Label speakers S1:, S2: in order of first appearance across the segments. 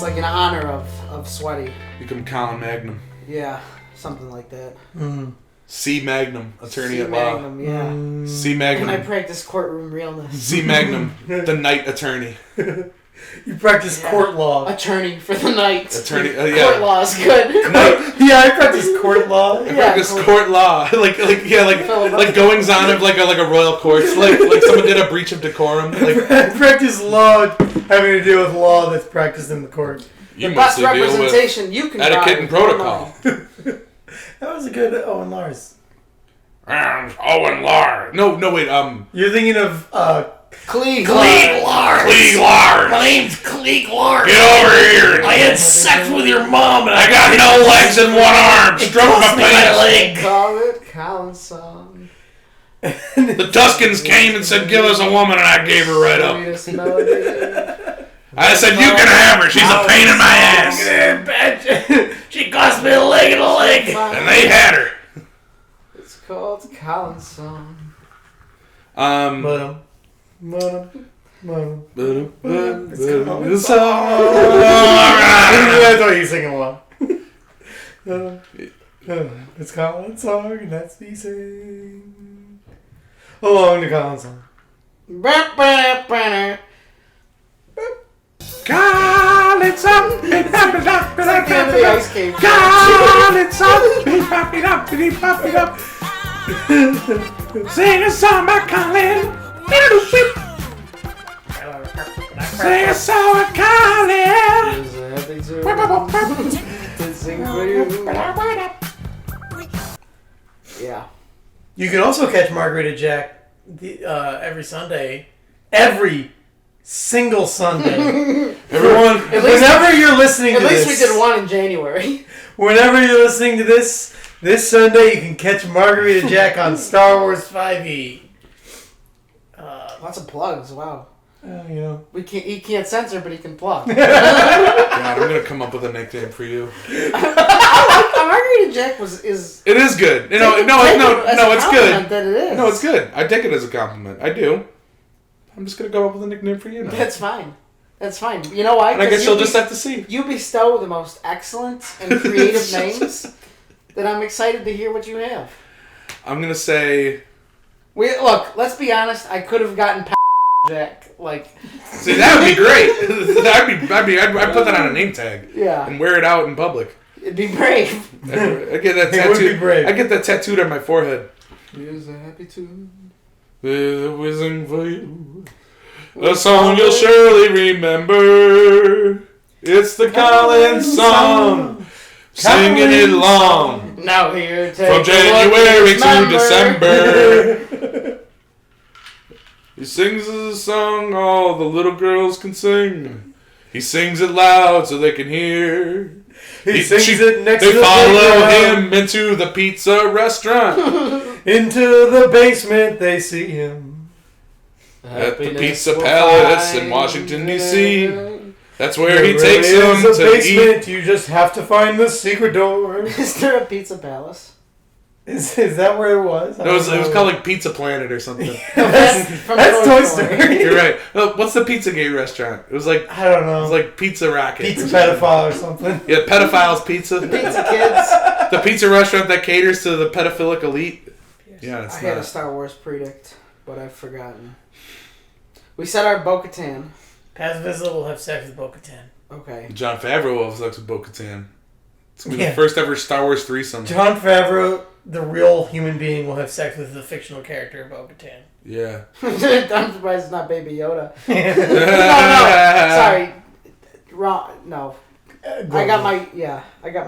S1: It's like in honor of Sweaty.
S2: Become Colin Magnum.
S1: Yeah, something like that.
S2: C. Magnum, attorney at
S1: Magnum,
S2: law.
S1: Yeah.
S2: C. Magnum.
S1: And I practice courtroom realness.
S2: C. Magnum, the night attorney.
S3: You practice court law.
S1: Attorney for the night.
S2: Attorney,
S1: Court law is good.
S3: Yeah, I practice court law.
S2: I practice court law, like goings on of like a royal court, like someone did a breach of decorum. Like
S3: I practice law having to do with law that's practiced in the court.
S2: You
S1: the best
S2: mostly deal with
S1: representation you can
S2: etiquette and protocol.
S3: That was a good Owen Lars.
S2: Owen Lars. No, wait.
S3: You're thinking of
S1: Klieg
S3: Lars.
S2: Klieg Lars.
S3: My name's Klieg Lars.
S2: Get over here.
S3: I had sex with your mom and
S2: I got no legs and one arm. Stroke my penis.
S3: leg.
S1: Call it Colin's song.
S2: The Tuscans came and said, "Give us a woman," and I gave her right up. I said, "You can have her. She's a pain in my ass."
S3: She cost me a leg and a leg.
S2: And they had her.
S1: It's called Colin's song.
S3: It's That's why you sing along. It's Colin's song, and that's me sing along to Colin's song.
S2: Colin's song.
S1: the ice cave.
S2: Colin's song. Sing a song by Colin. Sing a song by Colin.
S1: Sing for you. Yeah.
S3: You can also catch Margarita Jack every Sunday. Every single Sunday.
S2: Everyone,
S3: whenever you're listening to this.
S1: At least we did one in January.
S3: Whenever you're listening to this Sunday, you can catch Margarita Jack on Star Wars 5e.
S1: Lots of plugs, wow.
S3: You know.
S1: He can't censor, but he can plug.
S2: God, I'm gonna come up with a nickname for you.
S1: Margarita Jack is.
S2: It is good. It's good.
S1: That it is.
S2: No, it's good. I take it as a compliment. I do. I'm just gonna come up with a nickname for you now.
S1: That's fine. That's fine. You know why?
S2: And I guess you'll just have to see.
S1: You bestow the most excellent and creative names that I'm excited to hear what you have.
S2: I'm gonna say.
S1: Look, let's be honest. I could have gotten Jack.
S2: See, that would be great. I'd put that on a name tag.
S1: Yeah.
S2: And wear it out in public.
S1: It'd be brave.
S2: I get that tattooed.
S3: It would be brave.
S2: I get that tattooed on my forehead.
S1: Here's a happy tune.
S2: There's a whizzing for you. A song you'll surely remember. It's the Collins song. Singing it long.
S1: Now here, take
S2: from January to December. He sings a song all the little girls can sing. He sings it loud so they can hear.
S3: He sings it next
S2: they
S3: to the
S2: follow him into the pizza restaurant.
S3: Into the basement they see him.
S2: At the Pizza Palace in Washington, D.C. That's where he takes
S3: them
S2: them to
S3: basement,
S2: eat.
S3: You just have to find the secret door.
S1: Is there a Pizza Palace?
S3: Is that where it was?
S2: It was called like Pizza Planet or something.
S3: That's Toy Story.
S2: You're right. What's the Pizzagate restaurant? It was like
S3: I don't know.
S2: It was like Pizza Rocket.
S3: Pizza Pedophile or something.
S2: Yeah, Pedophiles Pizza.
S1: Pizza Kids.
S2: The pizza restaurant that caters to the pedophilic elite. Yeah, it's
S1: I had a Star Wars predict, but I've forgotten. We said our Bo-Katan.
S3: Paz Vizsla will have sex with Bo-Katan.
S1: Okay.
S2: John Favreau will have sex with Bo-Katan. It's going to be the first ever Star Wars threesome.
S3: John Favreau, the real human being, will have sex with the fictional character Bo-Katan.
S2: Yeah.
S1: I'm surprised it's not Baby Yoda. no. Sorry. Wrong. No. I got my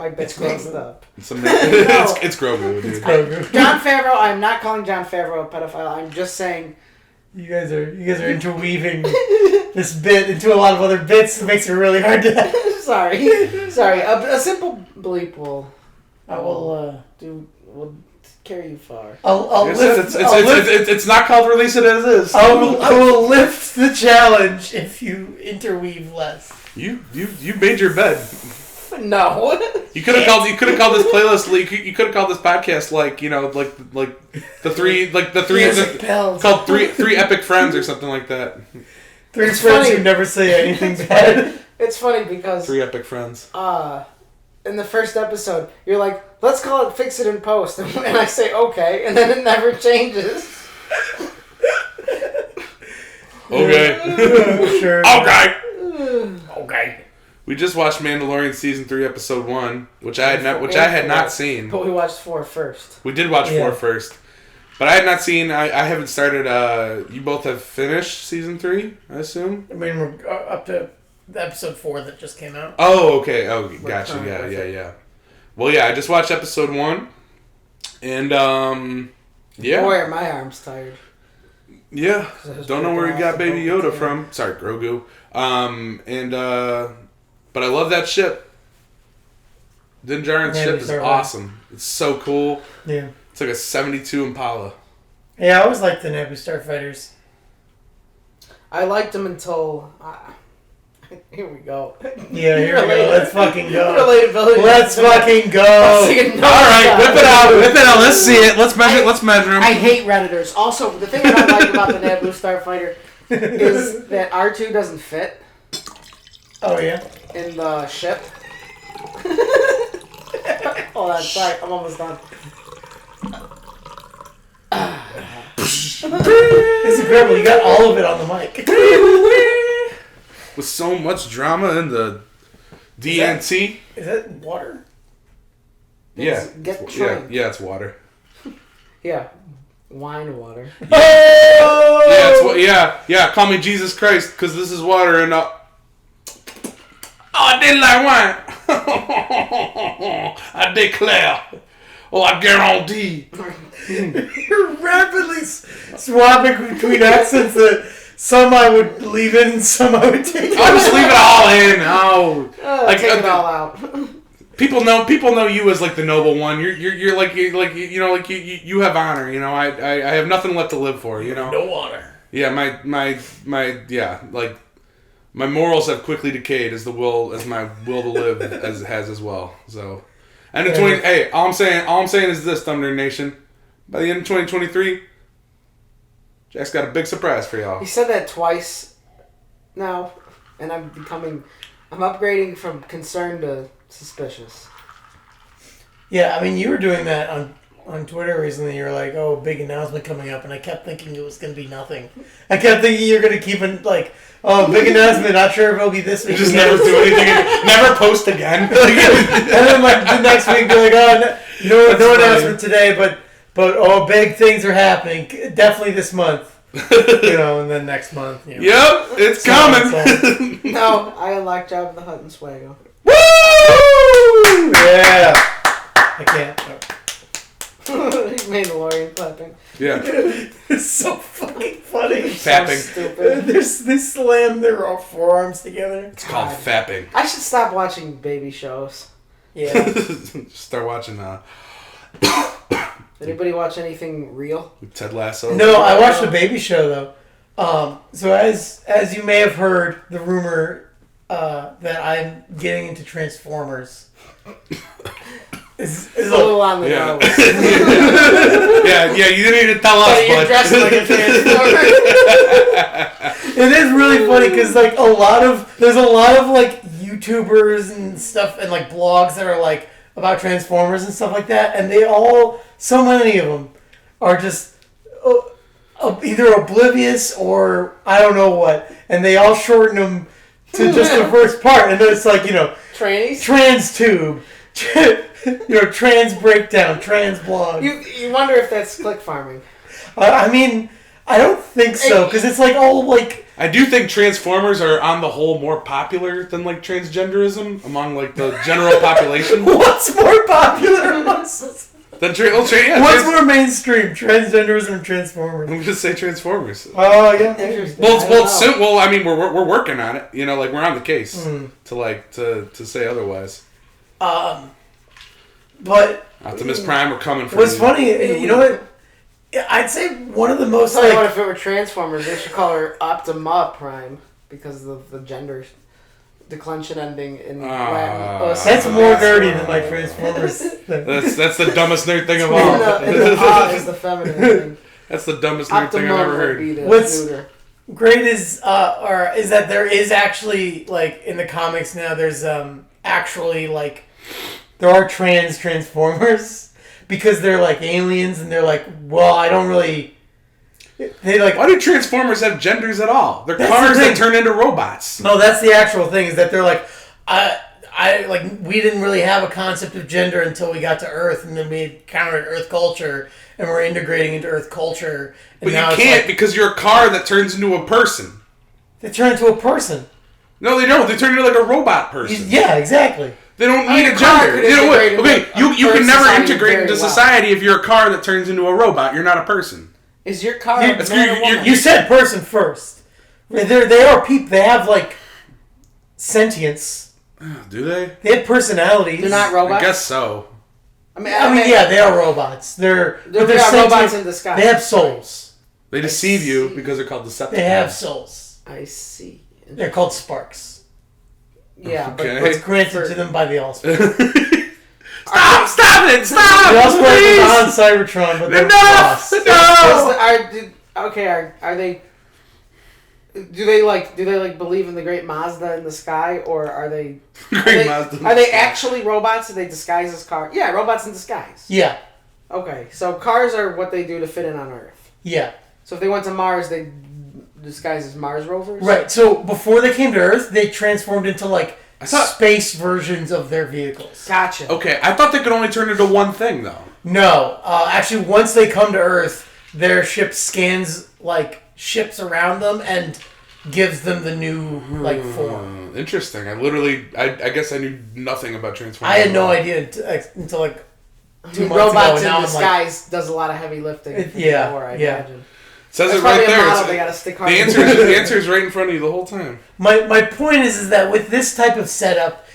S1: bits mixed up.
S2: It's Grogu, dude.
S1: John Favreau, I'm not calling John Favreau a pedophile. I'm just saying...
S3: You guys are interweaving this bit into a lot of other bits. It makes it really hard to...
S1: Sorry. A simple bleep will carry you far.
S2: It's not called Release It As Is.
S3: I will lift the challenge if you interweave less.
S2: You made your bed.
S1: No.
S2: You could have called this playlist. You could have called this podcast like the three called three epic friends or something like that.
S3: Three friends who never say anything bad.
S1: It's funny because
S2: 3 epic friends.
S1: In the first episode, you're like, let's call it Fix It in Post. And I say, okay. And then it never changes.
S2: Okay.
S3: Sure.
S2: Okay.
S3: Okay.
S2: We just watched Mandalorian season 3, episode 1, which I had not seen.
S1: But we watched 4 first.
S2: We did watch 4 first, but I had not seen. I haven't started. You both have finished season 3, I assume.
S3: I mean, we're up to episode 4 that just came out.
S2: Oh, okay. Oh, gotcha. Yeah. Well, yeah, I just watched episode 1, and yeah.
S1: Boy, are my arms tired.
S2: Yeah, don't know where he got Baby Yoda from. Sorry, Grogu. But I love that ship. Din Djarin's ship is awesome. It's so cool.
S3: Yeah.
S2: It's like a 72 Impala.
S3: Yeah, I always liked the Naboo Starfighters.
S1: I liked them until... here we go.
S3: Yeah, here we go. Let's fucking go.
S1: Relatability.
S3: Let's fucking go.
S2: Alright, whip it out. Let's see it. Let's measure them.
S1: I hate Redditors. Also, the thing I don't like about the Naboo Starfighter is that R2 doesn't fit.
S3: Oh, yeah?
S1: In the ship. Hold on, sorry, I'm almost done.
S3: This is incredible. You got all of it on the mic.
S2: With so much drama in the DNT.
S3: Is that water?
S2: Yeah.
S1: Get trained.
S2: Yeah, it's water.
S1: Yeah. Wine water.
S2: Yeah, call me Jesus Christ, because this is water and I didn't like wine. I declare. I guarantee.
S3: You're rapidly swapping between accents that some I would leave in and some I would take out.
S2: I'll just leave it all in.
S1: Take it all out.
S2: People know you as like the noble one. You're like you have honor. You know, I have nothing left to live for. You know,
S3: no honor.
S2: Yeah, my morals have quickly decayed as my will to live has as well. So, and in all I'm saying is this, Thunder Nation, by the end of 2023, Jack's got a big surprise for y'all.
S1: He said that twice now, and I'm upgrading from concerned to suspicious.
S3: Yeah, I mean, you were doing that on Twitter recently. You were like, "Oh, big announcement coming up," and I kept thinking it was going to be nothing. I kept thinking you're going to keep it like, "Oh, big announcement. Not sure if it'll be this week."
S2: Just never do anything. Never post again.
S3: And then like the next week, be like, "Oh, no announcement today, but big things are happening. Definitely this month." And then next month.
S2: Yep, it's coming.
S1: No, I unlocked Jabba the Hutt and Swago.
S3: Woo! Yeah. I can't.
S1: Mandalorian clapping.
S2: Yeah.
S3: It's so fucking funny.
S2: Fapping.
S1: So stupid.
S3: They slam their forearms together.
S2: It's called fapping.
S1: I should stop watching baby shows.
S3: Yeah.
S2: Just start watching
S1: Anybody watch anything real?
S2: Ted Lasso.
S3: No, I watched a baby show though. So as you may have heard, the rumor that I'm getting into Transformers is
S1: a little on the nose.
S2: Yeah, you didn't need to tell us,
S1: you're dressed like a Transformer.
S3: It is really funny because like there's a lot of like YouTubers and stuff and like blogs that are like about Transformers and stuff like that, and so many of them are just either oblivious or I don't know what, and they all shorten them to just the first part, and then it's like
S1: trannies,
S3: trans tube, trans breakdown, trans blog.
S1: You wonder if that's click farming.
S3: I mean, I don't think so because it's like all like.
S2: I do think Transformers are on the whole more popular than like transgenderism among like the general population.
S3: What's more popular amongst us?
S2: What's
S3: more mainstream, transgenderism or Transformers?
S2: I'm gonna say Transformers.
S3: Oh yeah.
S2: Well, I mean, we're working on it. Like we're on the case to say otherwise.
S3: But
S2: Optimus Prime, we're coming for
S3: what's
S2: you.
S3: funny, you know what? I'd say one of the most.
S1: Tell you what, if it were Transformers, they should call her Optima Prime because of the gender declension ending in Latin.
S3: That's more dirty than my Transformers.
S2: That's the dumbest nerd thing of all.
S1: And the is the feminine thing.
S2: That's the dumbest nerd thing I've ever heard.
S3: great is that there is actually, like, in the comics now, there's actually, like, there are Transformers because they're, like, aliens and they're like, well, I don't really... They, like...
S2: Why do Transformers have genders at all? They're cars that turn into robots.
S3: No, that's the actual thing, is that they're like, we didn't really have a concept of gender until we got to Earth, and then we encountered Earth culture, and we're integrating into Earth culture. And
S2: but you can't
S3: like,
S2: because you're a car that turns into a person.
S3: They turn into a person.
S2: No, they don't. They turn into like a robot person.
S3: Yeah, exactly.
S2: They don't need a gender. You know what? Okay, you can never integrate into society if you're a car that turns into a robot. You're not a person.
S1: Is your car
S3: you said person first. They are people. They have, like, sentience.
S2: Do they?
S3: They have personalities.
S1: They're not robots?
S2: I guess so.
S1: I mean,
S3: yeah, they are robots. They're
S1: robots in disguise.
S3: They have souls.
S2: They deceive you because they're called Decepticons.
S3: They have souls.
S1: I see.
S3: They're called sparks.
S1: Yeah,
S2: okay.
S3: But it's granted to them by the Allspark.
S2: Stop it! Stop!
S3: The Allspark is on Cybertron, but they're boss.
S1: Are they... Do they believe in the great Mazda in the sky, or are they... Are they actually robots? Do they disguise as cars? Yeah, robots in disguise.
S3: Yeah.
S1: Okay, so cars are what they do to fit in on Earth.
S3: Yeah.
S1: So if they went to Mars, they disguise as Mars rovers?
S3: Right, so before they came to Earth, they transformed into, like, space versions of their vehicles.
S1: Gotcha.
S2: Okay, I thought they could only turn into one thing, though.
S3: No. Actually, once they come to Earth, their ship scans, like, ships around them and gives them the new, like, form.
S2: Interesting. I guess I knew nothing about Transformers.
S3: I had no idea until, like, 2 months
S1: robots
S3: ago.
S1: in disguise does a lot of heavy lifting. I imagine.
S2: It says
S1: That's
S2: it right there.
S1: They gotta stick hard.
S2: The answer is right in front of you the whole time.
S3: My point is that with this type of setup,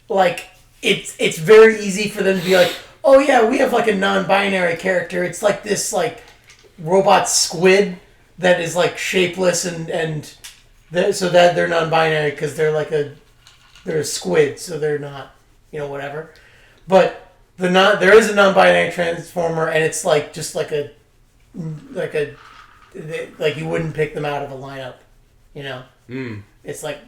S3: like, it's very easy for them to be like, oh yeah, we have, like, a non-binary character. It's like this, like, robot squid that is, like, shapeless and so that they're non-binary because they're a squid, so they're not, whatever. But there is a non-binary transformer, and it's like just like you wouldn't pick them out of a lineup, It's like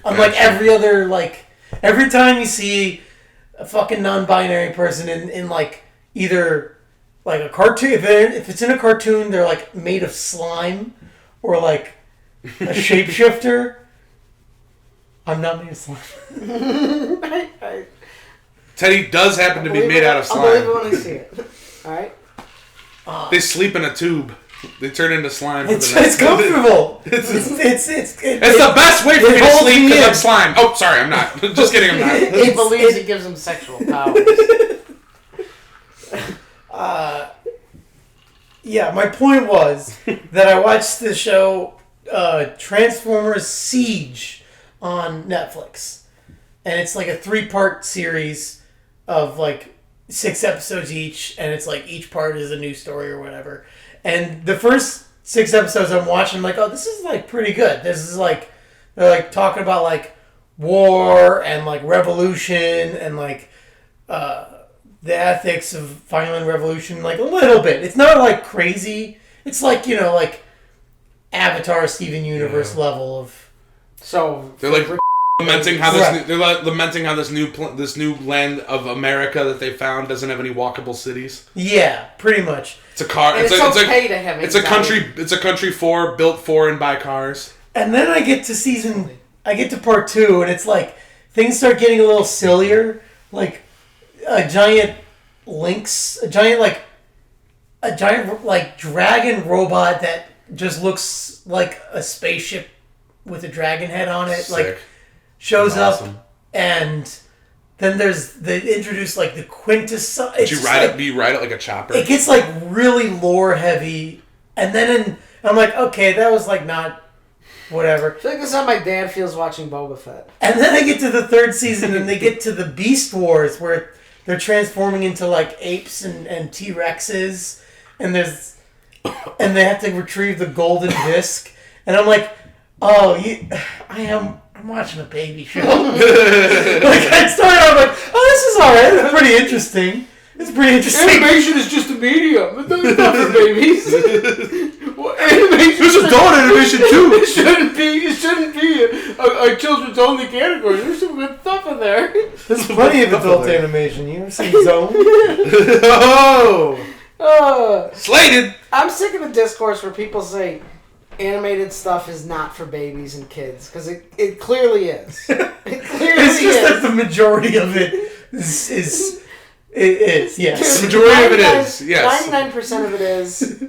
S3: unlike every other, like, every time you see a fucking non-binary person in like either like a cartoon, if it's in a cartoon, they're like made of slime or like a shapeshifter. I'm not made of slime.
S2: Teddy does happen to be made out of slime.
S1: I'll believe it when I see it. All right.
S2: They sleep in a tube. They turn into slime.
S3: It's comfortable. It's
S2: the best way for me to sleep because I'm slime. Oh, sorry, I'm not. Just kidding, I'm not.
S1: He believes it gives him sexual powers.
S3: Yeah, my point was that I watched the show Transformers Siege on Netflix. And it's like a 3-part series of like 6 episodes each, and it's like each part is a new story or whatever. And the first 6 episodes I'm watching, I'm like, oh, this is like pretty good. This is like, they're like talking about like war and like revolution and like the ethics of violent revolution, like a little bit. It's not like crazy. It's like, like Avatar, Steven Universe level of.
S1: So
S2: they're like lamenting how this this new land of America that they found doesn't have any walkable cities.
S3: Yeah, pretty much.
S2: It's a car.
S1: And it's okay to have anxiety.
S2: It's a country built for and by cars.
S3: And then I get to part 2, and it's like things start getting a little sillier. Like a giant dragon robot that just looks like a spaceship with a dragon head on it.
S2: Sick.
S3: Like shows
S2: awesome.
S3: Up, and then they introduce like the quintessence.
S2: Do you ride it like a chopper?
S3: It gets like really lore heavy, and then I'm like, okay, that was like not whatever.
S1: I feel like this is how my dad feels watching Boba Fett.
S3: And then I get to the 3rd season, and they get to the Beast Wars where they're transforming into like apes and T-Rexes, and they have to retrieve the golden disc, and I'm like, oh, I'm watching a baby show. Like I started out like, oh, this is alright. It's pretty interesting.
S1: Animation is just a medium. It's not for babies.
S2: This is adult animation too.
S1: It shouldn't be a children's only category. There's some good stuff in there.
S3: There's plenty of adult animation. You ever seen Zone?
S2: Slated.
S1: I'm sick of the discourse where people say animated stuff is not for babies and kids, because it clearly is.
S3: It's just that the majority of it is yes.
S2: The majority of it is, yes.
S1: 99% of it is.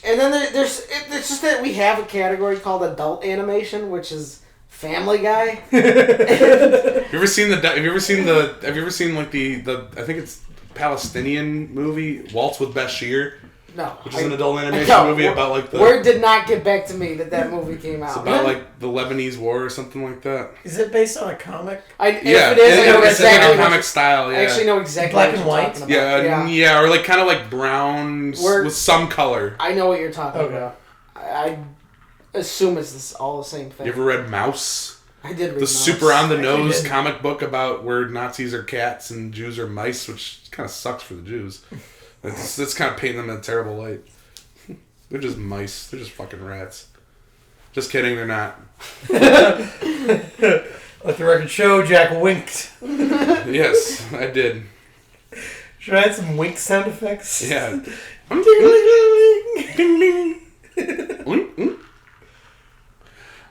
S1: And then it's just that we have a category called adult animation, which is Family Guy.
S2: Have you ever seen like the I think it's Palestinian movie Waltz with Bashir?
S1: No.
S2: Which is an adult animation movie about like the...
S1: Word did not get back to me that movie came out.
S2: It's about like the Lebanese war or something like that.
S3: Is it based on a comic?
S1: If it is, I know exactly.
S2: It's comic style, yeah.
S1: I actually know exactly
S3: Black
S1: what
S3: and
S1: you're
S3: white?
S1: talking about.
S2: Yeah, or like kind of like brown with some color.
S1: I know what you're talking about. I assume it's all the same thing.
S2: You ever read Mouse?
S1: I did read
S2: the
S1: Mouse.
S2: super on the nose comic book about where Nazis are cats and Jews are mice, which kind of sucks for the Jews. It's kind of painting them in a terrible light. They're just mice. They're just fucking rats. Just kidding, they're not.
S3: Let the record show, Jack winked.
S2: Yes, I did.
S3: Should I add some wink sound effects?
S2: Yeah.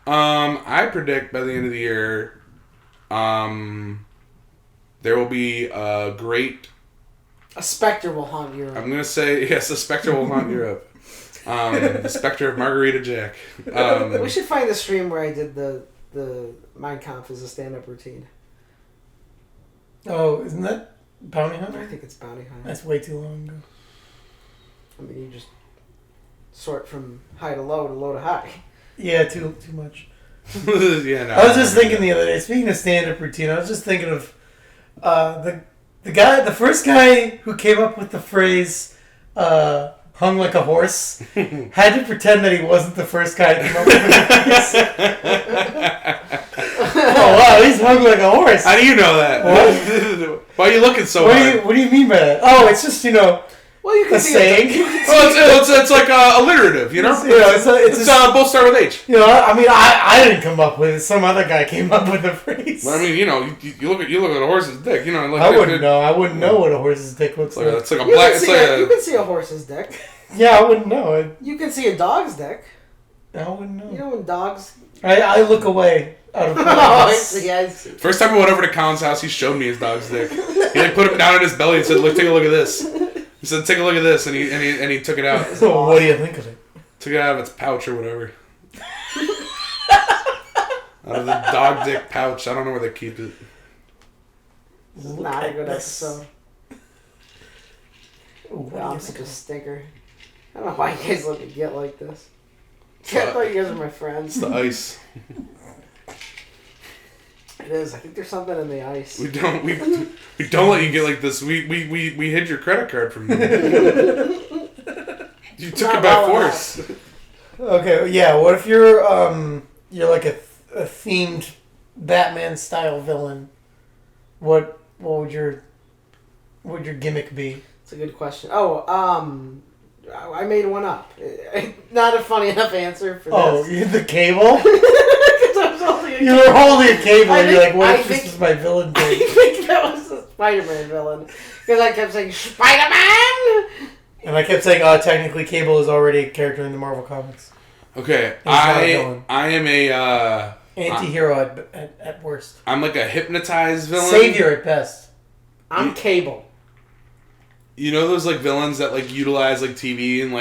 S2: I predict by the end of the year, there will be a great...
S1: A specter will haunt Europe.
S2: I'm going to say, yes, a specter will haunt Europe. The specter of Margarita Jack.
S1: We should find the stream where I did the Mein Kampf as a stand-up routine.
S3: Oh, isn't that Bounty Hunter?
S1: I think it's Bounty Hunter.
S3: That's way too long ago.
S1: I mean, you just sort from high to low to high.
S3: Yeah, too much.
S2: Yeah, no.
S3: I was just thinking the other day, speaking of stand-up routine, I was just thinking of the first guy who came up with the phrase hung like a horse had to pretend that he wasn't the first guy to come up with the phrase. Oh wow, he's hung like a horse.
S2: How do you know that?
S3: What?
S2: Why are you looking so hard?
S3: What do you mean by that? Oh, it's just,
S1: well, you can
S3: a
S1: see
S3: saying.
S2: It's like alliterative, you know?
S3: It's
S2: both start with H.
S3: I mean, I didn't come up with it. Some other guy came up with the phrase.
S2: Well, I mean, you look at a horse's dick, like
S3: I wouldn't know. I wouldn't know what a horse's dick looks like.
S2: It's like a black.
S1: You can see a horse's dick.
S3: Yeah, I wouldn't know.
S1: You can see a dog's dick.
S3: I wouldn't know.
S1: You know when dogs...
S3: I look away out of
S1: I see.
S2: First time I went over to Colin's house, he showed me his dog's dick. He put him down on his belly and said, "Look, take a look at this." He said, "Take a look at this," and he took it out.
S3: So what do you think of it?
S2: Took it out of its pouch or whatever. Out of the dog dick pouch. I don't know where they keep it.
S1: This is not a good episode. I'm such a stinker. I don't know why you guys let me get like this. I thought you guys were my friends.
S2: It's the ice.
S1: It is. I think there's something in the ice.
S2: We don't let you get like this. We hid your credit card from you. You took it by force.
S3: Okay, yeah. What if you're like a themed Batman style villain? What would your gimmick be?
S1: It's a good question. Oh, I made one up. Not a funny enough answer for this.
S3: Oh, the cable? You were holding a cable and you're like, what if this was my villain thing?
S1: I think that was the Spider-Man villain. Because I kept saying, Spider-Man!
S3: And I kept saying, technically Cable is already a character in the Marvel Comics.
S2: Okay, I am a...
S3: anti-hero at worst.
S2: I'm like a hypnotized villain.
S3: Savior at best.
S1: I'm Cable.
S2: You know those like villains that like utilize like TV and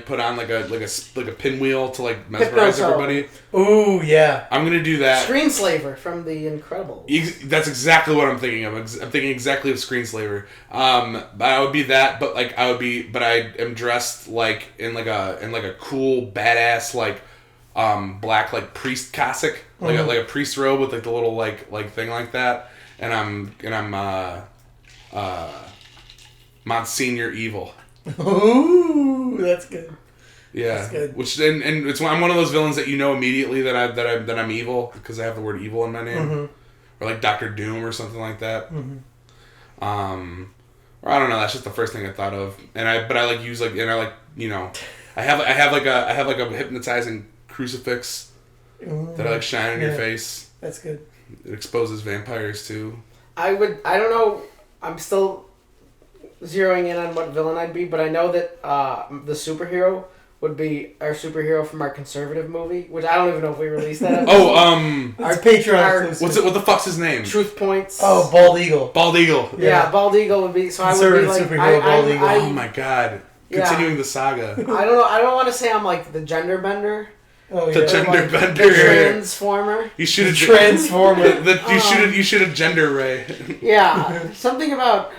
S2: put on like a pinwheel to like mesmerize everybody.
S3: Ooh, yeah.
S2: I'm gonna do that.
S1: Screenslaver from The Incredibles.
S2: That's exactly what I'm thinking of. I'm thinking exactly of Screenslaver. I would be that, but I am dressed like in a cool badass black like priest cassock, like a priest robe with like the little like thing like that, and I'm Monsignor Evil.
S3: Ooh, that's good.
S2: Yeah,
S3: that's good.
S2: Which and it's I'm one of those villains that you know immediately that I'm evil because I have the word evil in my name, or like Dr. Doom or something like that. Or I don't know. That's just the first thing I thought of, but I like use I have like a hypnotizing crucifix that I like shine in your face.
S3: That's good.
S2: It exposes vampires too.
S1: I don't know. I'm still zeroing in on what villain I'd be, but I know that the superhero would be our superhero from our conservative movie, which I don't even know if we released that.
S3: Our Patreon.
S2: What the fuck's his name?
S1: Truth Points.
S3: Oh, Bald Eagle.
S2: Bald Eagle.
S1: Yeah, Bald Eagle would be. So I would be like
S3: Bald Eagle.
S2: Oh my god! Continuing the saga.
S1: I don't know. I don't want to say I'm like the gender bender.
S3: Oh, yeah.
S2: The gender
S1: like
S2: bender.
S1: The transformer.
S2: You should have
S3: transformer.
S2: You should have gender ray.
S1: Yeah, something about.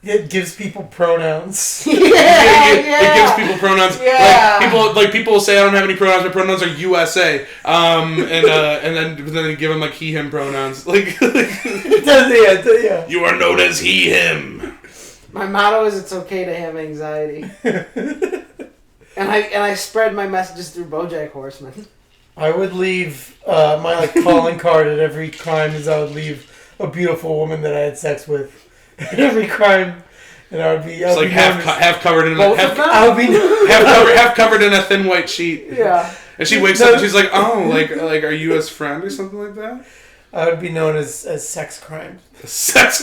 S3: It gives people pronouns.
S1: Yeah,
S2: It gives people pronouns.
S1: Yeah.
S2: Like people will say I don't have any pronouns. My pronouns are USA. And then they give them like he him pronouns. Like
S3: yeah.
S2: You are known as he him.
S1: My motto is it's okay to have anxiety. And I spread my messages through BoJack Horseman.
S3: I would leave my like calling card at every crime is I would leave a beautiful woman that I had sex with at every crime, and I would be
S2: it's like half covered in half covered in a thin white sheet.
S1: Yeah.
S2: And she wakes up and she's like, oh, like are you his friend or something like that?
S3: I would be known as sex crime.
S2: The sex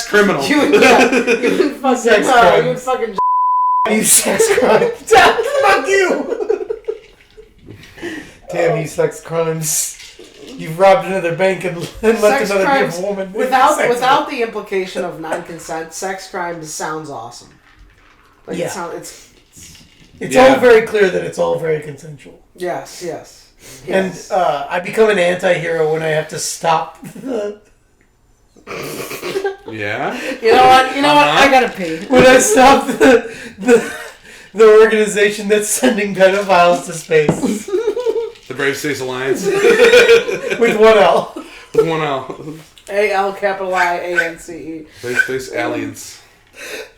S2: criminal.
S1: You would fucking
S3: You sex crime. Fuck you. Damn you sex crimes. You've robbed another bank and left another beautiful woman.
S1: Without the implication of non-consent, sex crime sounds awesome. Like
S3: it's all very clear that it's all very consensual.
S1: Yes.
S3: And I become an anti-hero when I have to stop the...
S2: Yeah?
S1: You know what? I gotta pee.
S3: When I stop the organization that's sending pedophiles to space.
S2: The Brave Space Alliance.
S3: With one L.
S2: With one L.
S1: ALIANCE.
S2: Brave Space Alliance.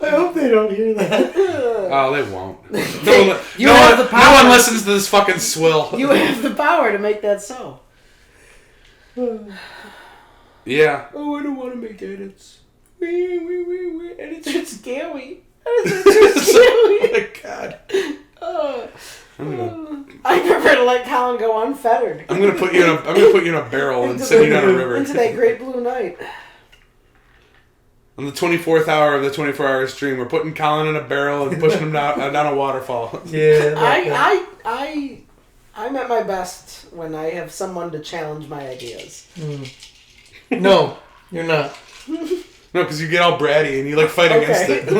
S3: I hope they don't hear that.
S2: Oh, they won't.
S1: No
S2: one listens to this fucking swill.
S1: You have the power to make that so.
S2: Yeah.
S1: Oh, I don't want to make edits. Edits are scary. Oh
S2: my god.
S1: I prefer to let Colin go unfettered.
S2: I'm gonna put you in a barrel and send you down a river.
S1: Into that great blue night.
S2: On the 24th hour of the 24-hour stream, we're putting Colin in a barrel and pushing him down a waterfall.
S3: Yeah.
S1: I'm at my best when I have someone to challenge my ideas.
S3: No, you're not.
S2: No, because you get all bratty and you fight against it.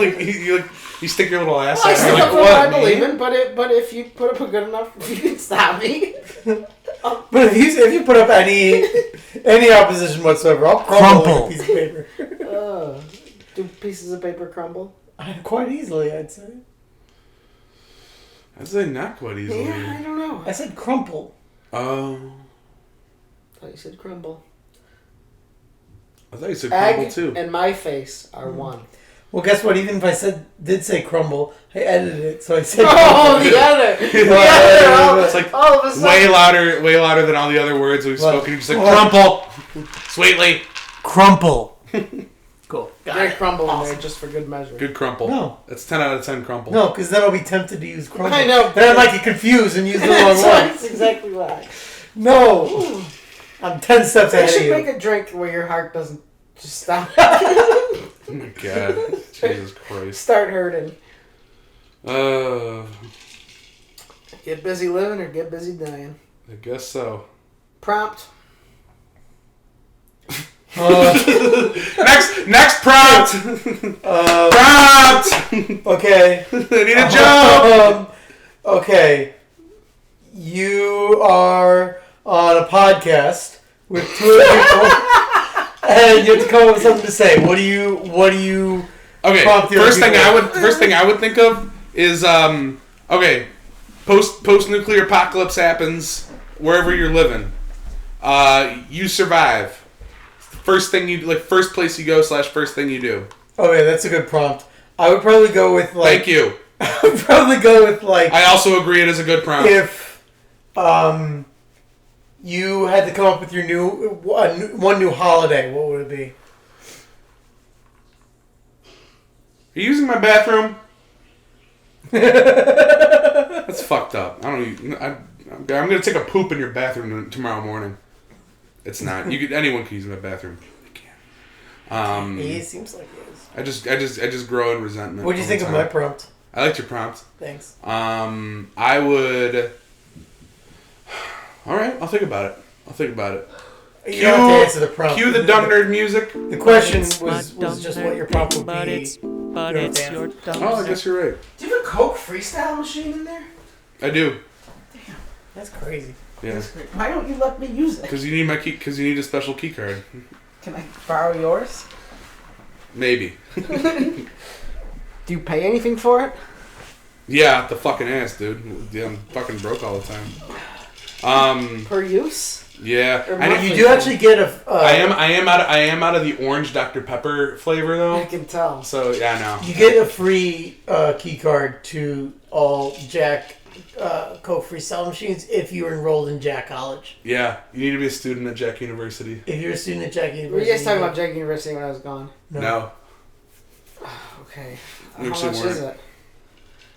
S2: You stick your little ass out.
S1: I
S2: You're
S1: still what I believe in, but if you put up a good enough, you can stop me.
S3: But if you put up any opposition whatsoever, I'll crumple like a piece of paper.
S1: Do pieces of paper crumble?
S3: Quite easily, I'd say.
S2: I'd say not quite easily.
S1: Yeah, I don't know.
S3: I said crumple.
S2: Oh.
S1: I thought you said crumble.
S2: I thought you said crumble
S1: Egg
S2: too.
S1: and my face are one.
S3: Well, guess what? Even if I did say crumble, I edited it, so I said.
S1: Oh, the other.
S2: It's like
S1: all of a sudden.
S2: way louder than all the other words we've spoken. You're just like crumple, sweetly,
S3: crumple. Cool.
S1: There's crumble in there just for good measure.
S2: Good crumple.
S3: No,
S2: that's 10 out of 10 crumple.
S3: No, because then I'll be tempted to use crumble.
S1: I know.
S3: Then I might get confused and use the wrong one.
S1: That's exactly why.
S3: No, I'm 10 steps ahead of you.
S1: You should make a drink where your heart doesn't just stop.
S2: Oh my god. Jesus Christ.
S1: Start hurting.
S2: Get
S1: busy living or get busy dying.
S2: I guess so.
S1: Prompt.
S2: Next prompt. Prompt.
S3: Okay.
S2: I need a job.
S3: Okay. You are on a podcast with two people. And you have to come up with something to say. What do you?
S2: Okay. First thing I would think of is okay. Post nuclear apocalypse happens wherever you're living. You survive. First thing first place you go / first thing you do.
S3: Okay, that's a good prompt. I would probably go with
S2: Thank you.
S3: I would probably go with
S2: I also agree it is a good prompt.
S3: If you had to come up with your one new holiday, what would it be?
S2: Are you using my bathroom? That's fucked up. I'm gonna take a poop in your bathroom tomorrow morning. It's not. Anyone can use my bathroom.
S3: He seems like he is.
S2: I just grow in resentment.
S3: What do you think of my prompt?
S2: I liked your prompt.
S3: Thanks.
S2: I would. All right, I'll think about it.
S3: You don't have to answer the prompt.
S2: Cue the dumb nerd music.
S3: The question was just what your prompt would be.
S4: But it's your dumb.
S2: Oh, I guess you're right.
S1: Do you have a Coke freestyle machine in there?
S2: I do.
S1: Damn.
S3: That's crazy.
S2: Yeah.
S1: Why don't you let me use it?
S2: Because you need my key. Because you need a special key card.
S1: Can I borrow yours?
S2: Maybe.
S1: Do you pay anything for it?
S2: Yeah, the fucking ass, dude. Yeah, I'm fucking broke all the time.
S1: Per use?
S2: Yeah.
S1: Or
S2: I know
S3: You do actually get a.
S2: I am out of the orange Dr. Pepper flavor
S1: I
S2: though.
S1: can tell.
S2: So yeah, no.
S3: You get a free key card to all Jack Coke freestyle machines if you were enrolled in Jack College.
S2: Yeah, you need to be a student at Jack University.
S3: If you're a student at Jack
S1: Were
S3: University.
S1: you guys talking about Jack University when I was gone?
S2: No.
S1: Okay.
S2: We
S1: How
S2: actually
S1: much
S2: weren't.
S1: is it?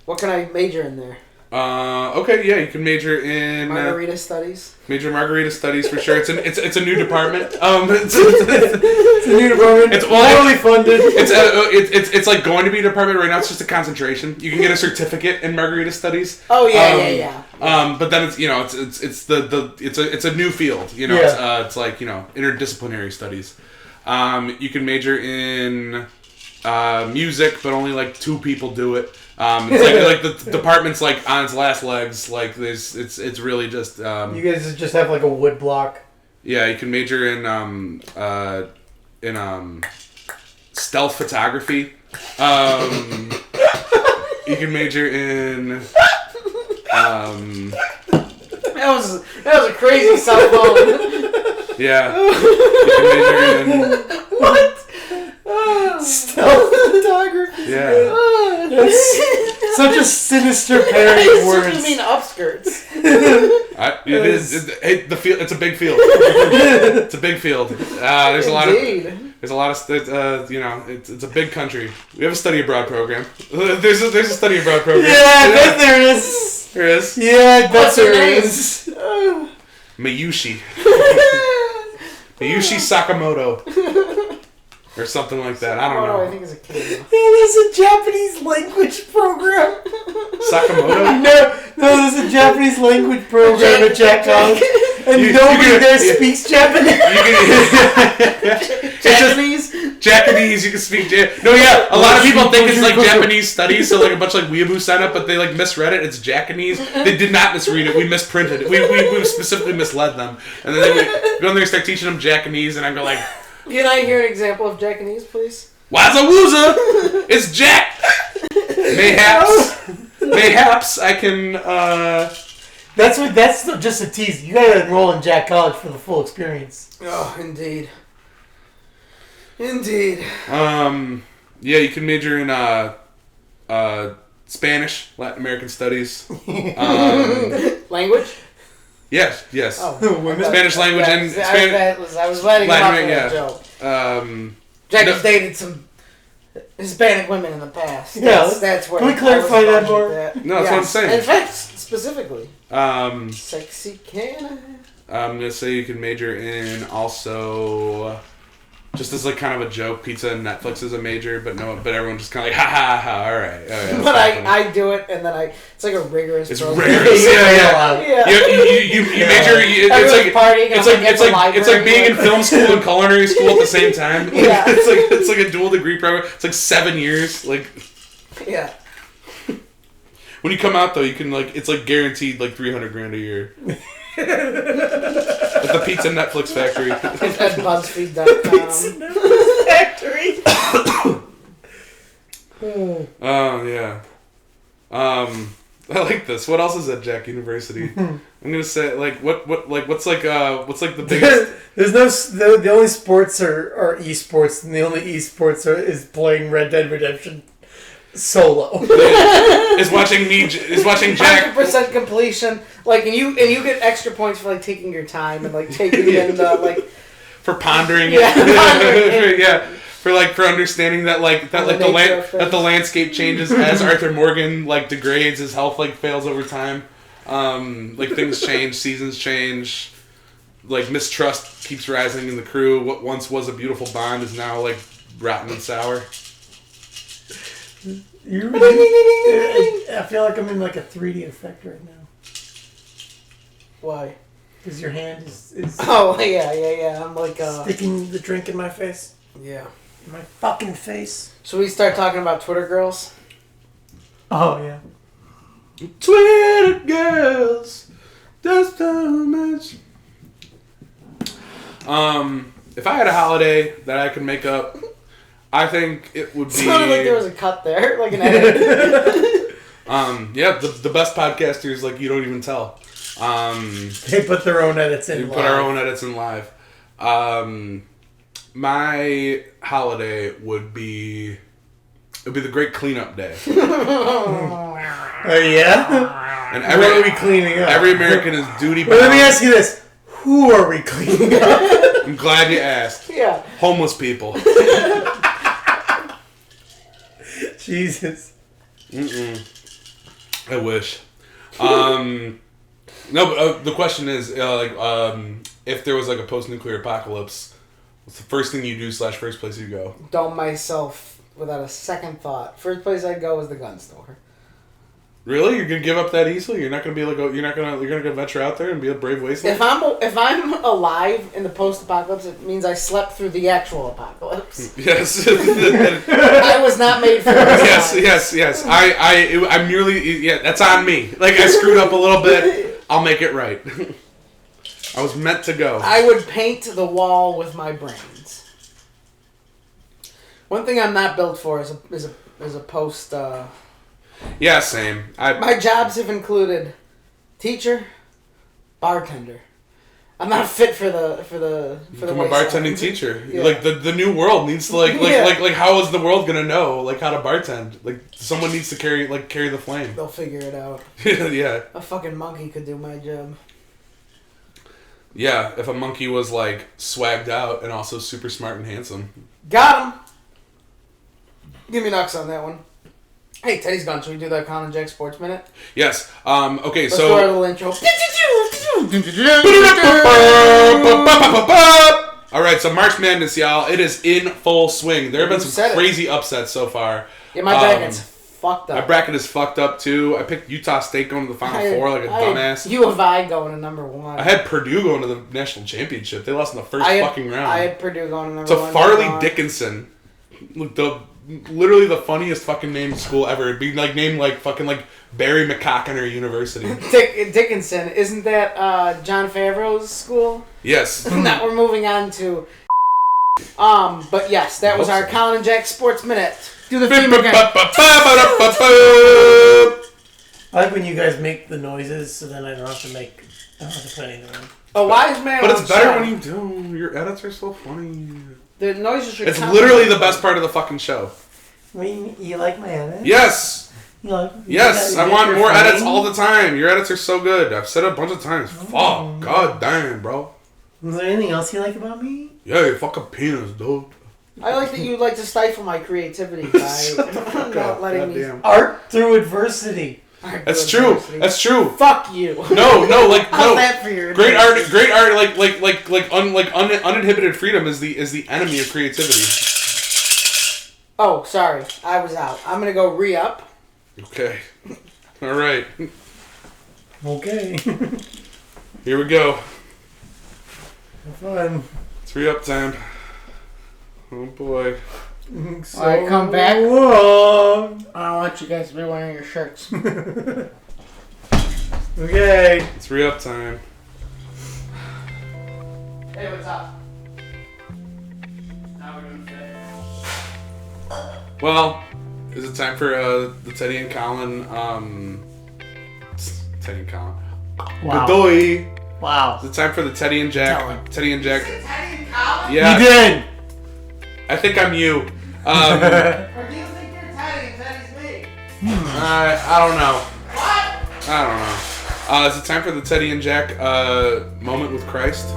S1: What can I major in there?
S2: Okay, yeah, you can major in
S1: Margarita studies.
S2: major margarita studies for sure. It's a new department. It's
S3: It's a new department.
S2: It's
S3: fully funded.
S2: it's like going to be a department right now. It's just a concentration. You can get a certificate in margarita studies.
S1: Oh yeah.
S2: But then it's it's a new field. You know, it's like interdisciplinary studies. You can major in music, but only like 2 people do it. It's like the department's like on its last legs. Like it's really just.
S3: You guys just have like a wood block.
S2: Yeah, you can major in stealth photography. You can major in.
S1: That was a crazy cell phone.
S2: Yeah. You can major in.
S1: What?
S3: Stealth photography.
S2: Yeah.
S3: That's such a sinister pairing of words.
S1: You mean upskirts?
S2: It is. The field. It's a big field. It's a big field. There's a lot of. There's a lot of. It's a big country. We have a study abroad program. There's a study abroad program.
S3: Yeah, I bet there is.
S2: There is.
S3: Yeah, I bet
S1: What's her
S3: there
S1: name?
S3: is.
S2: Mayushi. Mayushi Sakamoto. Or something like that. I don't know.
S1: I think it's a kid.
S3: Yeah, there's a Japanese language program.
S2: Sakamoto?
S3: No, there's a Japanese language program at Jack College, and nobody there speaks Japanese.
S2: Japanese, you can speak. No, yeah, a lot of people think it's like Japanese studies, so like a bunch of like weeaboo sign up, but they like misread it. It's Japanese. They did not misread it. We misprinted it. We specifically misled them, and then they go in there and start teaching them Japanese, and I go like.
S1: Can I hear an example of Japanese, please?
S2: Wazza wooza! It's Jack! Mayhaps I can,
S3: That's just a tease. You gotta enroll in Jack College for the full experience.
S1: Oh, indeed. Indeed.
S2: Yeah, you can major in, Spanish, Latin American studies.
S1: Language?
S2: Yes.
S1: Oh,
S2: Spanish language and Spanish.
S1: I was letting
S2: Latin
S1: off
S2: American,
S1: that
S2: yeah.
S1: joke. Jack has dated some Hispanic women in the past.
S3: Yeah,
S1: that's where.
S3: can we clarify that more?
S2: No, that's what I'm saying.
S1: In fact, specifically.
S2: Sexy
S1: can
S2: I'm gonna say you can major in also. Just as like kind of a joke, pizza and Netflix is a major, but everyone just kind of like ha, all right.
S1: But I do it, and then it's like a rigorous.
S2: It's
S1: program.
S2: rigorous, yeah. You major. It's like being in film school and culinary school at the same time.
S1: Yeah.
S2: It's like a dual degree program. It's like 7 years. Like.
S1: Yeah.
S2: When you come out though, you can like it's like guaranteed like $300,000 a year. At the Pizza Netflix Factory.
S1: At BuzzFeed.com.
S3: Factory.
S2: Oh yeah. I like this. What else is at Jack University? I'm gonna say what's the biggest.
S3: There's no the only sports are esports, and the only esports is playing Red Dead Redemption solo.
S2: is watching Jack
S1: 100% completion. Like, and you get extra points for like taking your time and like taking in like
S2: for pondering
S1: Yeah,
S2: it. Yeah. for understanding that the landscape changes as Arthur Morgan like degrades, his health like fails over time. Like things change, seasons change. Like mistrust keeps rising in the crew. What once was a beautiful bond is now like rotten and sour.
S3: I feel like I'm in like a 3D effect right now.
S1: Why?
S3: Because your hand is
S1: Oh, yeah. I'm like,
S3: sticking the drink in my face.
S1: Yeah.
S3: In my fucking face.
S1: Should we start talking about Twitter girls?
S3: Oh, yeah.
S2: Twitter girls, that's so much. If I had a holiday that I could make up, I think it would be.
S1: It sounded like there was a cut there, like an edit.
S2: Yeah, the best podcasters, like, you don't even tell.
S3: They put their own edits in.
S2: We put our own edits in live. My holiday would be. It would be the Great Cleanup Day.
S3: Oh, yeah?
S2: And
S3: What are we cleaning up?
S2: Every American is duty bound.
S3: Well, let me ask you this. Who are we cleaning up?
S2: I'm glad you asked.
S1: Yeah.
S2: Homeless people.
S3: Jesus.
S2: I wish. No, but the question is, if there was like a post-nuclear apocalypse, what's the first thing you do / first place you go?
S1: Dome myself without a second thought. First place I'd go is the gun store.
S2: Really? You're gonna give up that easily? You're not gonna be able to go. You're gonna go venture out there and be a brave wasteland.
S1: If I'm alive in the post-apocalypse, it means I slept through the actual apocalypse.
S2: Yes.
S1: I was not made for this.
S2: Yes. I'm merely. Yeah, that's on me. Like I screwed up a little bit. I'll make it right. I was meant to go.
S1: I would paint the wall with my brains. One thing I'm not built for is a post.
S2: Yeah, same.
S1: My jobs have included teacher, bartender. I'm not fit for the
S2: Become a bartending teacher.
S1: Yeah.
S2: Like the new world needs to like how is the world gonna know like how to bartend? Like someone needs to carry the flame.
S1: They'll figure it out.
S2: Yeah.
S1: A fucking monkey could do my job.
S2: Yeah, if a monkey was like swagged out and also super smart and handsome.
S1: Got him. Give me knocks on that one. Hey, Teddy's gone. Should we do the Colin and Jack Sports Minute?
S2: Yes. Okay.
S1: Let's
S2: So.
S1: go to the intro.
S2: All right. So March Madness, y'all. It is in full swing. There have been some
S1: It.
S2: crazy upsets so far.
S1: Yeah, my bracket's fucked up.
S2: My bracket is fucked up too. I picked Utah State going to the Final Four like a dumbass.
S1: U of I going to number 1.
S2: I had Purdue going to the national championship. They lost in the first fucking round.
S1: I had Purdue going to number 1.
S2: So Farley Dickinson, literally the funniest fucking name in school ever. It'd be like named like fucking like Barry McCockiner University.
S1: Dickinson, isn't that John Favreau's school?
S2: Yes.
S1: Now we're moving on to. But yes, that was our Colin and Jack Sports Minute. Do the theme again.
S3: I like when you guys make the noises, so then I don't have to put anything in.
S1: A wise man.
S2: But it's better
S1: show.
S2: when you do. Your edits are so funny.
S1: The noises should.
S2: It's literally the best part of the fucking show.
S3: You like my edit?
S2: Yes. Yes, I want more edits all the time. Your edits are so good. I've said it a bunch of times. Fuck. God damn, bro.
S3: Is there anything else you like about me?
S2: Yeah, you fucking penis, dude.
S1: I like that you like to stifle my creativity by not letting me.
S3: Art through adversity.
S2: That's true. That's true.
S1: Fuck you.
S2: No, like
S1: How's
S2: no.
S1: that for your
S2: Great art, uninhibited freedom is the enemy of creativity.
S1: Oh, sorry, I was out. I'm gonna go re-up.
S2: Okay. All right.
S3: Okay.
S2: Here we go.
S3: Have fun.
S2: It's re-up time. Oh boy.
S3: So
S1: Alright, come back.
S3: Long.
S1: I don't want you guys to be wearing your shirts.
S3: Okay.
S2: It's re-up time.
S1: Hey, what's up? Now we're doing fit.
S2: Well, is it time for the Teddy and Colin? Teddy and Colin.
S3: Wow.
S2: Badoy.
S3: Wow.
S2: Is it time for the Teddy and Jack?
S3: Tell him.
S2: Teddy and Jack.
S1: Teddy and Colin?
S2: Yeah.
S3: You did.
S2: I think I'm you.
S1: Or do you think you're Teddy and Teddy's me?
S2: I don't know.
S1: What?
S2: I don't know. Is it time for the Teddy and Jack moment with Christ?